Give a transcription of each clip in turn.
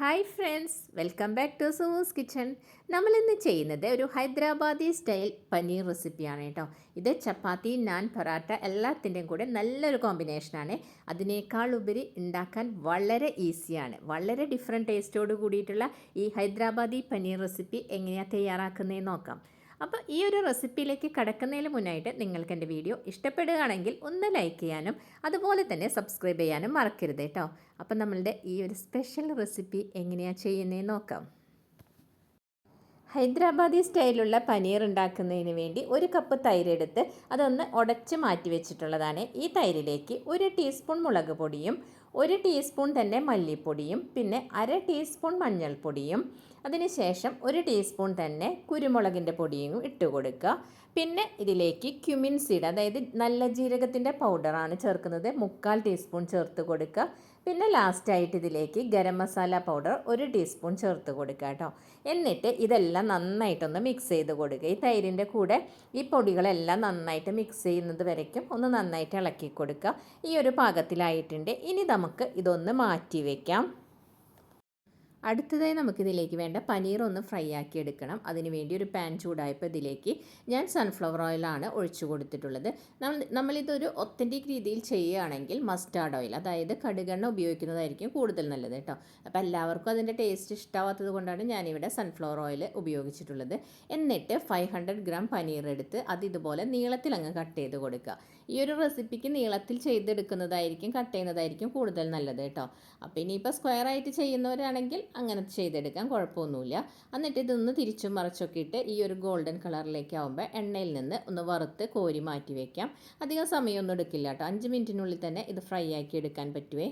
Hi friends, welcome back to Sue's kitchen. നമ്മളിന്ന് ചെയ്യുന്നത് ഒരു ഹൈദരാബാദി സ്റ്റൈൽ പനീർ റെസിപ്പിയാണ് കേട്ടോ. ഇത് ചപ്പാത്തി, നാൻ, പൊറാട്ട എല്ലാത്തിൻ്റെയും കൂടെ നല്ലൊരു കോമ്പിനേഷനാണ്. അതിനേക്കാൾ ഉപരി ഉണ്ടാക്കാൻ വളരെ ഈസിയാണ്. വളരെ ഡിഫറെൻറ്റ് ടേസ്റ്റോട് കൂടിയിട്ടുള്ള ഈ ഹൈദരാബാദി പനീർ റെസിപ്പി എങ്ങനെയാണ് തയ്യാറാക്കുന്നതെന്ന് നോക്കാം. അപ്പോൾ ഈ ഒരു റെസിപ്പിയിലേക്ക് കടക്കുന്നതിന് മുന്നായിട്ട് നിങ്ങൾക്ക് എൻ്റെ വീഡിയോ ഇഷ്ടപ്പെടുകയാണെങ്കിൽ ഒന്ന് ലൈക്ക് ചെയ്യാനും അതുപോലെ തന്നെ സബ്സ്ക്രൈബ് ചെയ്യാനും മറക്കരുത് കേട്ടോ. അപ്പം നമ്മളുടെ ഈ ഒരു സ്പെഷ്യൽ റെസിപ്പി എങ്ങനെയാണ് ചെയ്യുന്നതെന്ന് നോക്കാം. ഹൈദരാബാദി സ്റ്റൈലുള്ള പനീർ ഉണ്ടാക്കുന്നതിന് വേണ്ടി 1 കപ്പ് തൈരെടുത്ത് അതൊന്ന് ഉടച്ച് മാറ്റി വെച്ചിട്ടുള്ളതാണ്. ഈ തൈരിലേക്ക് 1 ടീസ്പൂൺ മുളക് പൊടിയും 1 ടീസ്പൂൺ തന്നെ മല്ലിപ്പൊടിയും പിന്നെ 1/2 ടീസ്പൂൺ മഞ്ഞൾപ്പൊടിയും അതിനുശേഷം 1 ടീസ്പൂൺ തന്നെ കുരുമുളകിൻ്റെ പൊടിയും ഇട്ട് കൊടുക്കുക. പിന്നെ ഇതിലേക്ക് ക്യുമിൻ സീഡ്, അതായത് നല്ല ജീരകത്തിൻ്റെ പൗഡറാണ് ചേർക്കുന്നത്, 1/4 ടീസ്പൂൺ ചേർത്ത് കൊടുക്കുക. പിന്നെ ലാസ്റ്റായിട്ട് ഇതിലേക്ക് ഗരം മസാല പൗഡർ 1 ടീസ്പൂൺ ചേർത്ത് കൊടുക്കുക കേട്ടോ. എന്നിട്ട് ഇതെല്ലാം നന്നായിട്ടൊന്ന് മിക്സ് ചെയ്ത് കൊടുക്കുക. ഈ തൈരിൻ്റെ കൂടെ ഈ പൊടികളെല്ലാം നന്നായിട്ട് മിക്സ് ചെയ്യുന്നത് വരയ്ക്കും ഒന്ന് നന്നായിട്ട് ഇളക്കി കൊടുക്കുക. ഈ ഒരു പാകത്തിലായിട്ടുണ്ട്. ഇനി നമുക്ക് ഇതൊന്ന് മാറ്റി വയ്ക്കാം. അടുത്തതായി നമുക്കിതിലേക്ക് വേണ്ട പനീർ ഒന്ന് ഫ്രൈ ആക്കി എടുക്കണം. അതിനുവേണ്ടി ഒരു പാൻ ചൂടായപ്പോൾ ഇതിലേക്ക് ഞാൻ സൺഫ്ലവർ ഓയിലാണ് ഒഴിച്ചു കൊടുത്തിട്ടുള്ളത്. നമ്മളിതൊരു ഒത്തൻറ്റിക് രീതിയിൽ ചെയ്യുകയാണെങ്കിൽ മസ്റ്റാർഡ് ഓയിൽ, അതായത് കടുകെണ്ണ ഉപയോഗിക്കുന്നതായിരിക്കും കൂടുതൽ നല്ലത് കേട്ടോ. അപ്പോൾ എല്ലാവർക്കും അതിൻ്റെ ടേസ്റ്റ് ഇഷ്ടമാവാത്തത് കൊണ്ടാണ് ഞാനിവിടെ സൺഫ്ലവർ ഓയിൽ ഉപയോഗിച്ചിട്ടുള്ളത്. എന്നിട്ട് 500 ഗ്രാം പനീർ എടുത്ത് അത് ഇതുപോലെ നീളത്തിൽ അങ്ങ് കട്ട് ചെയ്ത് കൊടുക്കുക. ഈ ഒരു റെസിപ്പിക്ക് നീളത്തിൽ ചെയ്തെടുക്കുന്നതായിരിക്കും, കട്ട് ചെയ്യുന്നതായിരിക്കും കൂടുതൽ നല്ലത് കേട്ടോ. അപ്പോൾ ഇനിയിപ്പോൾ സ്ക്വയർ ആയിട്ട് ചെയ്യുന്നവരാണെങ്കിൽ അങ്ങനെ ചെയ്തെടുക്കാൻ കുഴപ്പമൊന്നുമില്ല. എന്നിട്ട് ഇതൊന്ന് തിരിച്ചും മറിച്ചൊക്കെ ഇട്ട് ഈ ഒരു ഗോൾഡൻ കളറിലേക്ക് ആകുമ്പോൾ എണ്ണയിൽ നിന്ന് ഒന്ന് വറുത്ത് കോരി മാറ്റി വയ്ക്കാം. അധികം സമയമൊന്നും എടുക്കില്ല കേട്ടോ. 5 മിനിറ്റിനുള്ളിൽ തന്നെ ഇത് ഫ്രൈ ആക്കി എടുക്കാൻ പറ്റുമേ.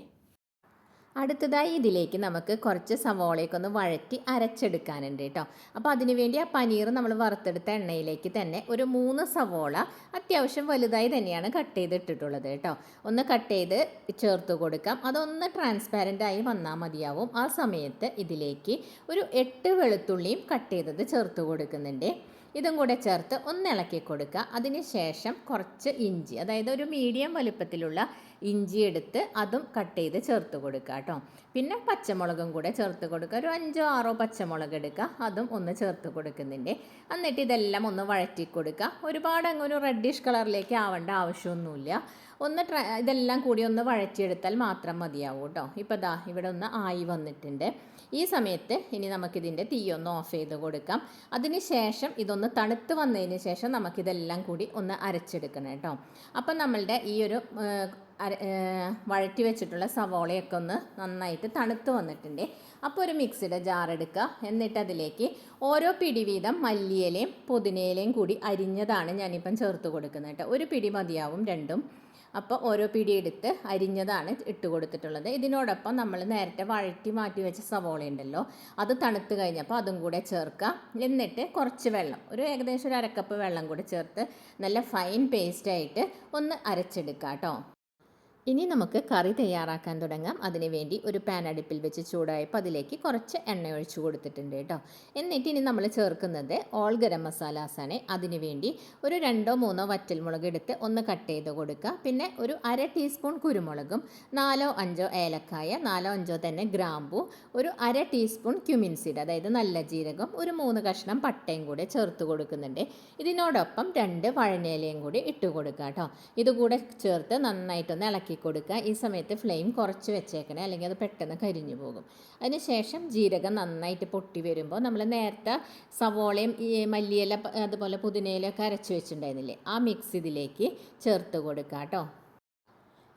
അടുത്തതായി ഇതിലേക്ക് നമുക്ക് കുറച്ച് സവോളയൊക്കെ ഒന്ന് വഴറ്റി അരച്ചെടുക്കാനുണ്ട് കേട്ടോ. അപ്പോൾ അതിനുവേണ്ടി ആ പനീർ നമ്മൾ വറുത്തെടുത്ത എണ്ണയിലേക്ക് തന്നെ ഒരു 3 സവോള അത്യാവശ്യം വലുതായി തന്നെയാണ് കട്ട് ചെയ്തിട്ടിട്ടുള്ളത് കേട്ടോ. ഒന്ന് കട്ട് ചെയ്ത് ചേർത്ത് കൊടുക്കാം. അതൊന്ന് ട്രാൻസ്പാരൻ്റ് ആയി വന്നാൽ മതിയാവും. ആ സമയത്ത് ഇതിലേക്ക് ഒരു 8 വെളുത്തുള്ളിയും കട്ട് ചെയ്തത് ചേർത്ത് കൊടുക്കുന്നുണ്ട്. ഇതും കൂടെ ചേർത്ത് ഒന്ന് ഇളക്കി കൊടുക്കുക. അതിന് ശേഷം കുറച്ച് ഇഞ്ചി, അതായത് ഒരു മീഡിയം വലുപ്പത്തിലുള്ള ഇഞ്ചി എടുത്ത് അതും കട്ട് ചെയ്ത് ചേർത്ത് കൊടുക്കുക കേട്ടോ. പിന്നെ പച്ചമുളകും കൂടെ ചേർത്ത് കൊടുക്കുക. ഒരു 5-6 പച്ചമുളക് എടുക്കുക, അതും ഒന്ന് ചേർത്ത് കൊടുക്കുന്നുണ്ട്. എന്നിട്ട് ഇതെല്ലാം ഒന്ന് വഴറ്റി കൊടുക്കുക. ഒരുപാട് അങ്ങ് ഒരു റെഡിഷ് കളറിലേക്ക് ആവേണ്ട ആവശ്യമൊന്നുമില്ല. ഒന്ന് ഇതെല്ലാം കൂടി ഒന്ന് വഴറ്റിയെടുത്താൽ മാത്രം മതിയാവും കേട്ടോ. ഇപ്പോൾ ദാ ഇവിടെ ഒന്ന് ആയി വന്നിട്ടുണ്ട്. ഈ സമയത്ത് ഇനി നമുക്കിതിൻ്റെ തീയൊന്ന് ഓഫ് ചെയ്ത് കൊടുക്കാം. അതിന് ശേഷം ഇതൊന്ന് തണുത്ത് വന്നതിന് ശേഷം നമുക്കിതെല്ലാം കൂടി ഒന്ന് അരച്ചെടുക്കണം കേട്ടോ. അപ്പം നമ്മളുടെ ഈ ഒരു വഴറ്റി വെച്ചിട്ടുള്ള സവോളയൊക്കെ ഒന്ന് നന്നായിട്ട് തണുത്ത് വന്നിട്ടുണ്ട്. അപ്പോൾ ഒരു മിക്സിയുടെ ജാർ എടുക്കുക. എന്നിട്ട് അതിലേക്ക് ഓരോ പിടി വീതം മല്ലിയിലയും പുതിനയിലയും കൂടി അരിഞ്ഞതാണ് ഞാനിപ്പം ചേർത്ത് കൊടുക്കുന്നത് കേട്ടോ. ഒരു പിടി മതിയാവും രണ്ടും. അപ്പോൾ ഓരോ പിടി എടുത്ത് അരിഞ്ഞതാണ് ഇട്ട് കൊടുത്തിട്ടുള്ളത്. ഇതിനോടൊപ്പം നമ്മൾ നേരത്തെ വഴറ്റി മാറ്റി വെച്ച സവോള ഉണ്ടല്ലോ, അത് തണുത്ത് കഴിഞ്ഞപ്പോൾ അതും കൂടെ ചേർക്കുക. എന്നിട്ട് കുറച്ച് വെള്ളം, ഒരു ഏകദേശം ഒരു 1/2 കപ്പ് വെള്ളം കൂടെ ചേർത്ത് നല്ല ഫൈൻ പേസ്റ്റായിട്ട് ഒന്ന് അരച്ചെടുക്കുക കേട്ടോ. ഇനി നമുക്ക് കറി തയ്യാറാക്കാൻ തുടങ്ങാം. അതിനുവേണ്ടി ഒരു പാൻ അടുപ്പിൽ വെച്ച് ചൂടായപ്പോൾ അതിലേക്ക് കുറച്ച് എണ്ണ ഒഴിച്ചു കൊടുത്തിട്ടുണ്ട് കേട്ടോ. എന്നിട്ട് ഇനി നമ്മൾ ചേർക്കുന്നത് ഓൾ ഗരം മസാലാസാണ്. അതിനുവേണ്ടി ഒരു 2-3 വറ്റൽമുളക് എടുത്ത് ഒന്ന് കട്ട് ചെയ്ത് കൊടുക്കുക. പിന്നെ ഒരു 1/2 ടീസ്പൂൺ കുരുമുളകും 4-5 ഏലക്കായ, 4-5 തന്നെ ഗ്രാമ്പു, ഒരു 1/2 ടീസ്പൂൺ ക്യുമിൻ സീഡ്, അതായത് നല്ല ജീരകം, ഒരു 3 കഷ്ണം പട്ടയും കൂടെ ചേർത്ത് കൊടുക്കുന്നുണ്ട്. ഇതിനോടൊപ്പം 2 വഴനയിലയും കൂടി ഇട്ട് കൊടുക്കുക കേട്ടോ. ഇതുകൂടെ ചേർത്ത് നന്നായിട്ടൊന്ന് ഇളക്കി കൊടുക്കുക. ഈ സമയത്ത് ഫ്ലെയിം കുറച്ച് വെച്ചേക്കണേ, അല്ലെങ്കിൽ അത് പെട്ടെന്ന് കരിഞ്ഞു പോകും. അതിനുശേഷം ജീരകം നന്നായിട്ട് പൊട്ടി വരുമ്പോൾ നമ്മൾ നേരത്തെ സവോളയും ഈ മല്ലിയില അതുപോലെ പുതിനയിലൊക്കെ അരച്ച് വെച്ചിട്ടുണ്ടായിരുന്നില്ലേ, ആ മിക്സ് ഇതിലേക്ക് ചേർത്ത് കൊടുക്കുക കേട്ടോ.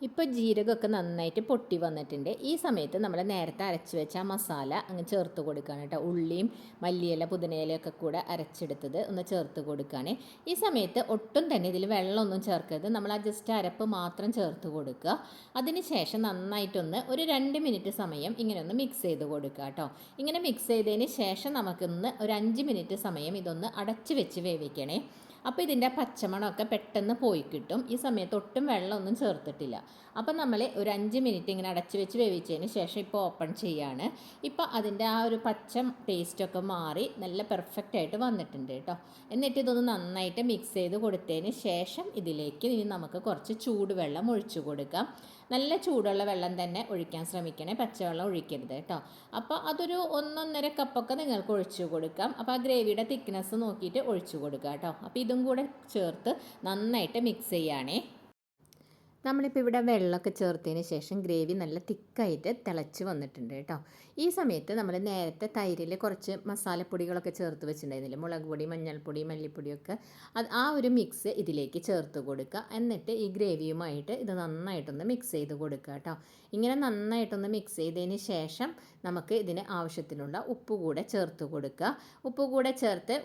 ഇപ്പോൾ ജീരകമൊക്കെ നന്നായിട്ട് പൊട്ടി വന്നിട്ടുണ്ട്. ഈ സമയത്ത് നമ്മൾ നേരത്തെ അരച്ച് വെച്ച ആ മസാല അങ്ങ് ചേർത്ത് കൊടുക്കുകയാണ് കേട്ടോ. ഉള്ളിയും മല്ലിയില പുതിനയിലയൊക്കെ കൂടെ അരച്ചെടുത്തത് ഒന്ന് ചേർത്ത് കൊടുക്കുകയാണ്. ഈ സമയത്ത് ഒട്ടും തന്നെ ഇതിൽ വെള്ളമൊന്നും ചേർക്കരുത്. നമ്മൾ ആ ജസ്റ്റ് അരപ്പ് മാത്രം ചേർത്ത് കൊടുക്കുക. അതിന് ശേഷം നന്നായിട്ടൊന്ന് ഒരു 2 മിനിറ്റ് സമയം ഇങ്ങനെ ഒന്ന് മിക്സ് ചെയ്ത് കൊടുക്കുക കേട്ടോ. ഇങ്ങനെ മിക്സ് ചെയ്തതിന് ശേഷം നമുക്കൊന്ന് ഒരു 5 മിനിറ്റ് സമയം ഇതൊന്ന് അടച്ച് വെച്ച് വേവിക്കണേ. അപ്പോൾ ഇതിൻ്റെ പച്ചമണമൊക്കെ പെട്ടെന്ന് പോയി കിട്ടും. ഈ സമയത്ത് ഒട്ടും വെള്ളമൊന്നും ചേർത്തിട്ടില്ല. അപ്പോൾ നമ്മൾ ഒരു 5 മിനിറ്റ് ഇങ്ങനെ അടച്ച് വെച്ച് വേവിച്ചതിന് ശേഷം ഇപ്പോൾ ഓപ്പൺ ചെയ്യാണ്. ഇപ്പോൾ അതിൻ്റെ ആ ഒരു പച്ച ടേസ്റ്റൊക്കെ മാറി നല്ല പെർഫെക്റ്റ് ആയിട്ട് വന്നിട്ടുണ്ട് കേട്ടോ. എന്നിട്ട് ഇതൊന്ന് നന്നായിട്ട് മിക്സ് ചെയ്ത് കൊടുത്തതിന് ശേഷം ഇതിലേക്ക് ഇനി നമുക്ക് കുറച്ച് ചൂടുവെള്ളം ഒഴിച്ചു കൊടുക്കാം. നല്ല ചൂടുള്ള വെള്ളം തന്നെ ഒഴിക്കാൻ ശ്രമിക്കണേ, പച്ചവെള്ളം ഒഴിക്കരുത് കേട്ടോ. അപ്പോൾ അതൊരു 1-1.5 കപ്പൊക്കെ നിങ്ങൾക്ക് ഒഴിച്ചു കൊടുക്കാം. അപ്പോൾ ആ ഗ്രേവിയുടെ തിക്നെസ് നോക്കിയിട്ട് ഒഴിച്ചു കൊടുക്കുക കേട്ടോ. അപ്പോൾ ഇതും കൂടെ ചേർത്ത് നന്നായിട്ട് മിക്സ് ചെയ്യുകയാണേ. നമ്മളിപ്പോൾ ഇവിടെ വെള്ളമൊക്കെ ചേർത്തതിന് ശേഷം ഗ്രേവി നല്ല തിക്കായിട്ട് തിളച്ച് വന്നിട്ടുണ്ട് കേട്ടോ. ഈ സമയത്ത് നമ്മൾ നേരത്തെ തൈരിൽ കുറച്ച് മസാലപ്പൊടികളൊക്കെ ചേർത്ത് വെച്ചിട്ടുണ്ടായിരുന്നില്ല, മുളക് പൊടി, മഞ്ഞൾപ്പൊടി, മല്ലിപ്പൊടിയൊക്കെ, ആ ഒരു മിക്സ് ഇതിലേക്ക് ചേർത്ത് കൊടുക്കുക. എന്നിട്ട് ഈ ഗ്രേവിയുമായിട്ട് ഇത് നന്നായിട്ടൊന്ന് മിക്സ് ചെയ്ത് കൊടുക്കുക കേട്ടോ. ഇങ്ങനെ നന്നായിട്ടൊന്ന് മിക്സ് ചെയ്തതിന് ശേഷം നമുക്ക് ഇതിന് ആവശ്യത്തിനുള്ള ഉപ്പ് കൂടെ ചേർത്ത് കൊടുക്കുക. ഉപ്പ് കൂടെ ചേർത്ത്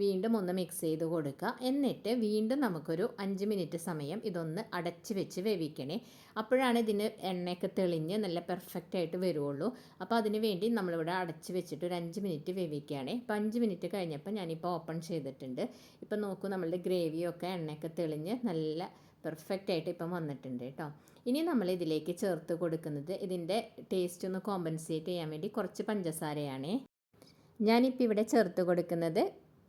വീണ്ടും ഒന്ന് മിക്സ് ചെയ്ത് കൊടുക്കുക. എന്നിട്ട് വീണ്ടും നമുക്കൊരു 5 മിനിറ്റ് സമയം ഇതൊന്ന് അടച്ച് വെച്ച് വേവിക്കണേ. അപ്പോഴാണ് ഇതിന് എണ്ണയൊക്കെ തെളിഞ്ഞ് നല്ല പെർഫെക്റ്റ് ആയിട്ട് വരുള്ളൂ. അപ്പോൾ അതിന് വേണ്ടി നമ്മളിവിടെ അടച്ച് വെച്ചിട്ട് ഒരു 5 മിനിറ്റ് വേവിക്കുകയാണേ. അപ്പോൾ 5 മിനിറ്റ് കഴിഞ്ഞപ്പോൾ ഞാനിപ്പോൾ ഓപ്പൺ ചെയ്തിട്ടുണ്ട്. ഇപ്പം നോക്കൂ, നമ്മളുടെ ഗ്രേവിയൊക്കെ എണ്ണയൊക്കെ തെളിഞ്ഞ് നല്ല പെർഫെക്റ്റ് ആയിട്ട് ഇപ്പം വന്നിട്ടുണ്ട് കേട്ടോ. ഇനി നമ്മൾ ഇതിലേക്ക് ചേർത്ത് കൊടുക്കുന്നത് ഇതിൻ്റെ ടേസ്റ്റ് ഒന്ന് കോമ്പൻസേറ്റ് ചെയ്യാൻ വേണ്ടി കുറച്ച് പഞ്ചസാരയാണേ. ഞാനിപ്പോൾ ഇവിടെ ചേർത്ത് കൊടുക്കുന്നത്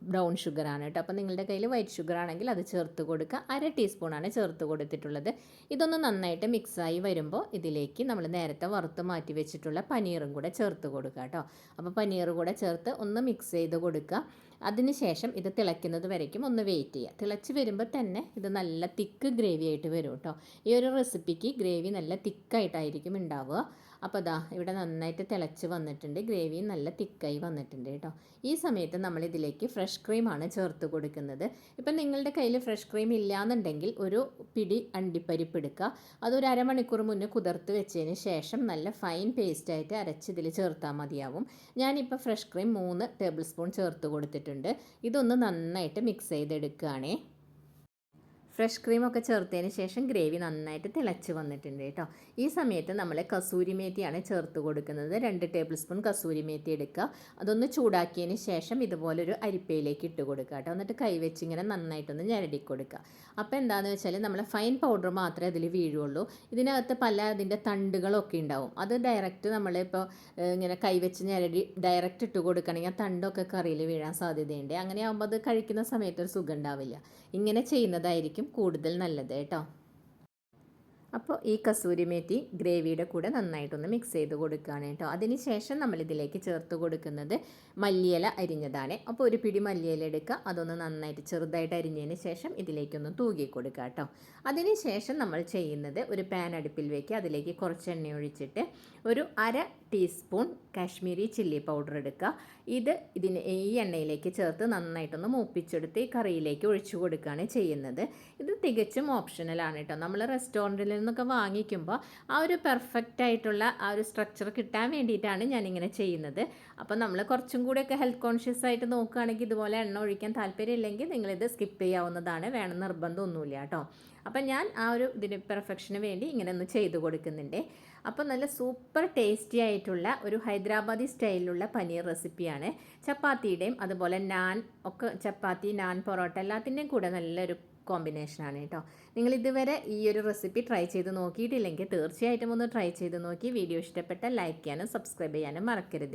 ബ്രൗൺ ഷുഗറാണ് കേട്ടോ. അപ്പോൾ നിങ്ങളുടെ കയ്യിൽ വൈറ്റ് ഷുഗർ ആണെങ്കിൽ അത് ചേർത്ത് കൊടുക്കുക. 1/2 ടീസ്പൂണാണ് ചേർത്ത് കൊടുത്തിട്ടുള്ളത്. ഇതൊന്ന് നന്നായിട്ട് മിക്സായി വരുമ്പോൾ ഇതിലേക്ക് നമ്മൾ നേരത്തെ വറുത്ത് മാറ്റി വെച്ചിട്ടുള്ള പനീറും കൂടെ ചേർത്ത് കൊടുക്കുക കേട്ടോ. അപ്പോൾ പനീർ കൂടെ ചേർത്ത് ഒന്ന് മിക്സ് ചെയ്ത് കൊടുക്കുക. അതിനുശേഷം ഇത് തിളയ്ക്കുന്നത് വരയ്ക്കും ഒന്ന് വെയിറ്റ് ചെയ്യുക. തിളച്ച് വരുമ്പോൾ തന്നെ ഇത് നല്ല തിക്ക് ഗ്രേവി ആയിട്ട് വരും കേട്ടോ. ഈ ഒരു റെസിപ്പിക്ക് ഗ്രേവി നല്ല തിക്കായിട്ടായിരിക്കും ഉണ്ടാവുക. അപ്പോൾ ദാ ഇവിടെ നന്നായിട്ട് തിളച്ച് വന്നിട്ടുണ്ട്, ഗ്രേവി നല്ല തിക്കായി വന്നിട്ടുണ്ട് കേട്ടോ. ഈ സമയത്ത് നമ്മൾ ഇതിലേക്ക് ഫ്രഷ് ക്രീമാണ് ചേർത്ത് കൊടുക്കുന്നത്. ഇപ്പം നിങ്ങളുടെ കയ്യിൽ ഫ്രഷ് ക്രീം ഇല്ലയെന്നുണ്ടെങ്കിൽ ഒരു പിടി അണ്ടിപ്പരിപ്പ് എടുക്കുക. അതൊരു അരമണിക്കൂർ മുന്നേ കുതിർത്ത് വെച്ചതിന് ശേഷം നല്ല ഫൈൻ പേസ്റ്റായിട്ട് അരച്ച് ഇതിൽ ചേർത്താൽ മതിയാവും. ഞാനിപ്പോൾ ഫ്രഷ് ക്രീം 3 ടേബിൾ സ്പൂൺ ചേർത്ത് കൊടുത്തിട്ടുണ്ട്. ഇതൊന്ന് നന്നായിട്ട് മിക്സ് ചെയ്തെടുക്കുകയാണേ. ഫ്രഷ് ക്രീമൊക്കെ ചേർത്തതിന് ശേഷം ഗ്രേവി നന്നായിട്ട് തിളച്ച് വന്നിട്ടുണ്ട് കേട്ടോ. ഈ സമയത്ത് നമ്മൾ കസൂരി മേത്തിയാണ് ചേർത്ത് കൊടുക്കുന്നത്. 2 ടേബിൾ സ്പൂൺ കസൂരി മേത്തി എടുക്കുക. അതൊന്ന് ചൂടാക്കിയതിന് ശേഷം ഇതുപോലൊരു അരിപ്പയിലേക്ക് ഇട്ട് കൊടുക്കുക കേട്ടോ. എന്നിട്ട് കൈവച്ച് ഇങ്ങനെ നന്നായിട്ടൊന്ന് ഞരടി കൊടുക്കുക. അപ്പോൾ എന്താണെന്ന് വെച്ചാൽ നമ്മൾ ഫൈൻ പൗഡർ മാത്രമേ അതിൽ വീഴുള്ളൂ. ഇതിനകത്ത് അതിൻ്റെ തണ്ടുകളൊക്കെ ഉണ്ടാവും. അത് ഡയറക്റ്റ് നമ്മളിപ്പോൾ ഇങ്ങനെ കൈവച്ച് ഞരടി ഡയറക്റ്റ് ഇട്ട് കൊടുക്കുകയാണെങ്കിൽ ആ തണ്ടൊക്കെ കറിയിൽ വീഴാൻ സാധ്യതയുണ്ട്. അങ്ങനെ ആകുമ്പോൾ അത് കഴിക്കുന്ന സമയത്ത് ഒരു സുഖം ഉണ്ടാവില്ല. ഇങ്ങനെ ചെയ്യുന്നതായിരിക്കും കൂടുതൽ നല്ലത് കേട്ടോ. അപ്പോൾ ഈ കസൂരി മേത്തി ഗ്രേവിയുടെ കൂടെ നന്നായിട്ടൊന്ന് മിക്സ് ചെയ്ത് കൊടുക്കുകയാണ് കേട്ടോ. അതിന് ശേഷം നമ്മളിതിലേക്ക് ചേർത്ത് കൊടുക്കുന്നത് മല്ലിയില അരിഞ്ഞതാണ്. അപ്പോൾ ഒരു പിടി മല്ലിയില എടുക്കുക, അതൊന്ന് നന്നായിട്ട് ചെറുതായിട്ട് അരിഞ്ഞതിന് ശേഷം ഇതിലേക്കൊന്ന് തൂകി കൊടുക്കുക കേട്ടോ. അതിന് ശേഷം നമ്മൾ ചെയ്യുന്നത് ഒരു പാൻ അടുപ്പിൽ വയ്ക്കുക. അതിലേക്ക് കുറച്ച് എണ്ണ ഒഴിച്ചിട്ട് ഒരു 1/2 ടീസ്പൂൺ കാശ്മീരി ചില്ലി പൗഡർ എടുക്കുക. ഈ എണ്ണയിലേക്ക് ചേർത്ത് നന്നായിട്ടൊന്ന് മൂപ്പിച്ചെടുത്ത് ഈ കറിയിലേക്ക് ഒഴിച്ചു കൊടുക്കുകയാണ് ചെയ്യുന്നത്. ഇത് തികച്ചും ഓപ്ഷണലാണ് കേട്ടോ. നമ്മൾ റെസ്റ്റോറൻറ്റിൽ നിന്നൊക്കെ വാങ്ങിക്കുമ്പോൾ ആ ഒരു പെർഫെക്റ്റ് ആയിട്ടുള്ള ആ ഒരു സ്ട്രക്ചർ കിട്ടാൻ വേണ്ടിയിട്ടാണ് ഞാനിങ്ങനെ ചെയ്യുന്നത്. അപ്പോൾ നമ്മൾ കുറച്ചും കൂടെയൊക്കെ ഹെൽത്ത് കോൺഷ്യസ് ആയിട്ട് നോക്കുകയാണെങ്കിൽ ഇതുപോലെ എണ്ണ ഒഴിക്കാൻ താല്പര്യമില്ലെങ്കിൽ നിങ്ങളിത് സ്കിപ്പ് ചെയ്യാവുന്നതാണ്, വേണം നിർബന്ധമൊന്നുമില്ല കേട്ടോ. അപ്പം ഞാൻ ആ ഒരു ഇതിന് പെർഫെക്ഷന് വേണ്ടി ഇങ്ങനെ ഒന്ന് ചെയ്ത് കൊടുക്കുന്നുണ്ട്. അപ്പോൾ നല്ല സൂപ്പർ ടേസ്റ്റി ആയിട്ടുള്ള ഒരു ഹൈദരാബാദി സ്റ്റൈലിലുള്ള പനീർ റെസിപ്പിയാണ്. ചപ്പാത്തിയുടെയും അതുപോലെ നാൻ ഒക്കെ, ചപ്പാത്തി, നാൻ, പൊറോട്ട എല്ലാത്തിൻ്റെയും കൂടെ നല്ലൊരു കോമ്പിനേഷനാണ് കേട്ടോ. നിങ്ങൾ ഇതുവരെ ഈ ഒരു റെസിപ്പി ട്രൈ ചെയ്ത് നോക്കിയിട്ടില്ലെങ്കിൽ തീർച്ചയായിട്ടും ഒന്ന് ട്രൈ ചെയ്ത് നോക്കി. വീഡിയോ ഇഷ്ടപ്പെട്ടാൽ ലൈക്ക് ചെയ്യാനും സബ്സ്ക്രൈബ് ചെയ്യാനും മറക്കരുത്.